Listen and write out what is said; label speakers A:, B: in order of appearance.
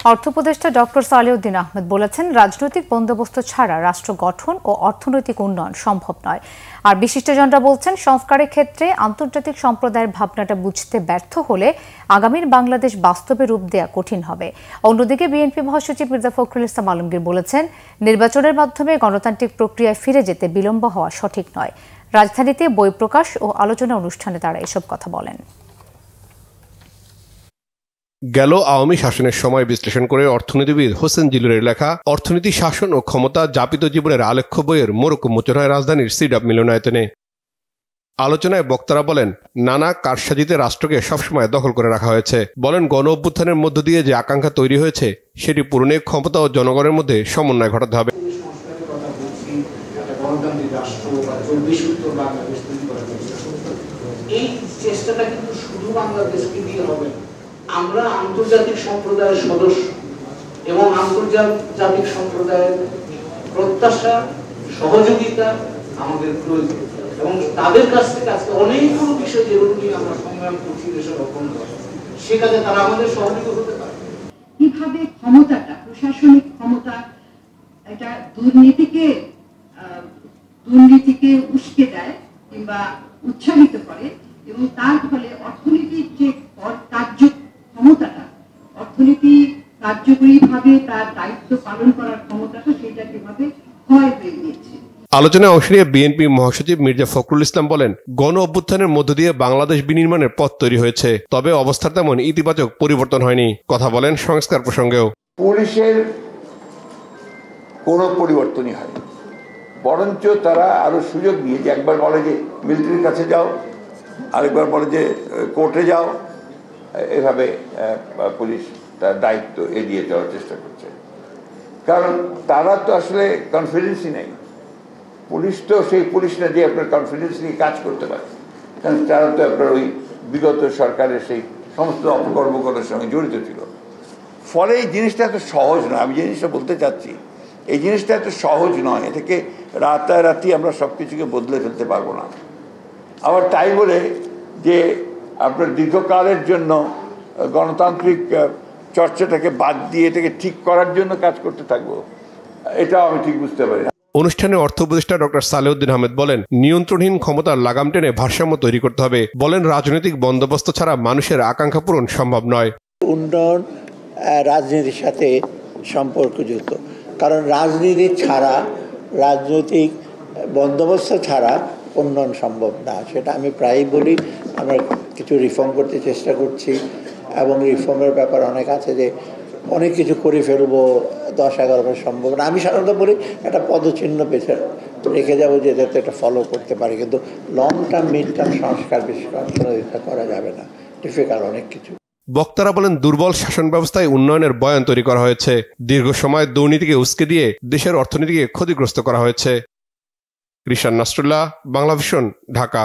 A: অর্থ উপদেষ্টা ডক্টর সালেউদ্দিন আহমেদ বলেছেন, রাজনৈতিক বন্দোবস্ত ছাড়া রাষ্ট্র গঠন ও অর্থনৈতিক উন্নয়ন সম্ভব নয়। আর বিশিষ্টজনরা বলছেন, সংস্কারের ক্ষেত্রে আন্তর্জাতিক সম্প্রদায়ের ভাবনাটা বুঝতে ব্যর্থ হলে আগামীর বাংলাদেশ বাস্তবে রূপ দেয়া কঠিন হবে। অন্যদিকে বিএনপি মহাসচিব মির্জা ফখরুল ইসলাম আলমগীর বলেছেন, নির্বাচনের মাধ্যমে গণতান্ত্রিক প্রক্রিয়ায় ফিরে যেতে বিলম্ব হওয়া সঠিক নয়। রাজধানীতে বই প্রকাশ ও আলোচনা অনুষ্ঠানে তারা এসব কথা বলেন।
B: গেল আওয়ামী শাসনের সময় বিশ্লেষণ করে অর্থনীতিবিদ হোসেন জিলুরের লেখা অর্থনীতি, শাসন ও ক্ষমতা যাপিত জীবনের আলেখ্য বইয়ের মোড়ক মোচন হয় রাজধানীর সিডাপ মিলনায়তনে। আলোচনায় বক্তারা বলেন, নানা কারসাজিতে রাষ্ট্রকে সবসময় দখল করে রাখা হয়েছে। বলেন, গণ অভ্যুত্থানের মধ্য দিয়ে যে আকাঙ্ক্ষা তৈরি হয়েছে সেটি পূরণে ক্ষমতা ও জনগণের মধ্যে সমন্বয় ঘটাতে হবে।
C: এই চেষ্টাটা কিন্তু শুধু বাংলাদেশকে দিয়ে হবে। আমরা আন্তর্জাতিক সম্প্রদায়ের সদস্য এবং আন্তর্জাতিক সম্প্রদায়ের প্রত্যাশা, সহযোগিতা আমাদের প্রয়োজন এবং তাদের কাছ থেকে আজকে অনেকগুলো বিষয় যেগুলো নিয়ে আমরা সংগ্রাম করছি দেশের অভ্যন্ত, সে কাজে তারা আমাদের সহযোগী হতে পারে।
D: কিভাবে ক্ষমতাটা, প্রশাসনিক ক্ষমতা, এটা দুর্নীতিকে উস্কে দেয় কিংবা উৎসাহিত করে এবং তার ফলে অর্থনীতির যে অর্থনীতি কার্যকরীভাবে তার দায়িত্ব পালন করার ক্ষমতাটা সেটা কিভাবে ক্ষয় হয়ে গিয়েছে।
B: আলোচনায় অংশ নিয়ে বিএনপি মহাসচিব মির্জা ফখরুল ইসলাম বলেন, গণ অভ্যুত্থানের মধ্য দিয়ে বাংলাদেশ বিনির্মাণের পথ তৈরি হয়েছে, তবে অবস্থার তেমন ইতিবাচক পরিবর্তন হয়নি। কথা বলেন সংস্কার প্রসঙ্গেও।
E: পুলিশের কোনো পরিবর্তনই হয়নি, বরঞ্চ তারা আরো সুযোগ নিয়ে, যে একবার বলে যে মিলিটারির কাছে যাও, আরেকবার বলে যে কোর্টে যাও, এভাবে পুলিশ তার দায়িত্ব এড়িয়ে যাওয়ার চেষ্টা করছে। কারণ তারা তো আসলে কনফিডেন্সই নেই। পুলিশ তো সেই পুলিশ না যে আপনার কনফিডেন্স নিয়ে কাজ করতে পারে, কারণ তারা তো আপনার ওই বিগত সরকারের সেই সমস্ত অপকর্মগুলোর সঙ্গে জড়িত ছিল। ফলে এই জিনিসটা এত সহজ নয়। আমি যে জিনিসটা বলতে চাচ্ছি, এই জিনিসটা এত সহজ নয়। এটাকে রাতারাতি আমরা সব কিছুকে বদলে ফেলতে পারবো না। আবার তাই বলে যে আপনার দীর্ঘকালের জন্য গণতান্ত্রিক চর্চাটাকে বাদ দিয়ে এটাকে ঠিক করার জন্য কাজ করতে থাকবো, এটাও আমি ঠিক বুঝতে পারি না।
B: অনুষ্ঠানে অর্থ উপদেষ্টা ডক্টর সালেউদ্দিন আহমেদ বলেন, নিয়ন্ত্রণহীন ক্ষমতার লাগাম টেনে ভারসাম্য তৈরি করতে হবে। বলেন, রাজনৈতিক বন্দোবস্ত ছাড়া মানুষের আকাঙ্ক্ষা পূরণ সম্ভব নয়।
F: উন্নয়ন রাজনীতির সাথে সম্পর্কযুক্ত, কারণ রাজনীতি ছাড়া, রাজনৈতিক বন্দোবস্ত ছাড়া উন্নয়ন সম্ভব না। সেটা আমি প্রায়ই বলি। আমরা কিছু রিফর্ম করতে চেষ্টা করছি এবং রিফর্মের ব্যাপার অনেক আছে, যে অনেক কিছু করে ফেলবো, 10-11 সম্ভব না। আমি সাধারণত বলি একটা পদচিহ্ন পেছনে রেখে যাবো, যে যাতে এটা ফলো করতে পারি, কিন্তু লং টার্ম, মিড টার্ম সংস্কার করা যাবে না, ডিফিকাল্ট অনেক কিছু।
B: বক্তারা বলেন, দুর্বল শাসন ব্যবস্থায় উন্নয়নের বয়ান তৈরি করা হয়েছে। দীর্ঘ সময় দুর্নীতিকে উস্কে দিয়ে দেশের অর্থনীতিকে ক্ষতিগ্রস্ত করা হয়েছে। রিশান নাসরুল্লাহ, বাংলা ভিশন, ঢাকা।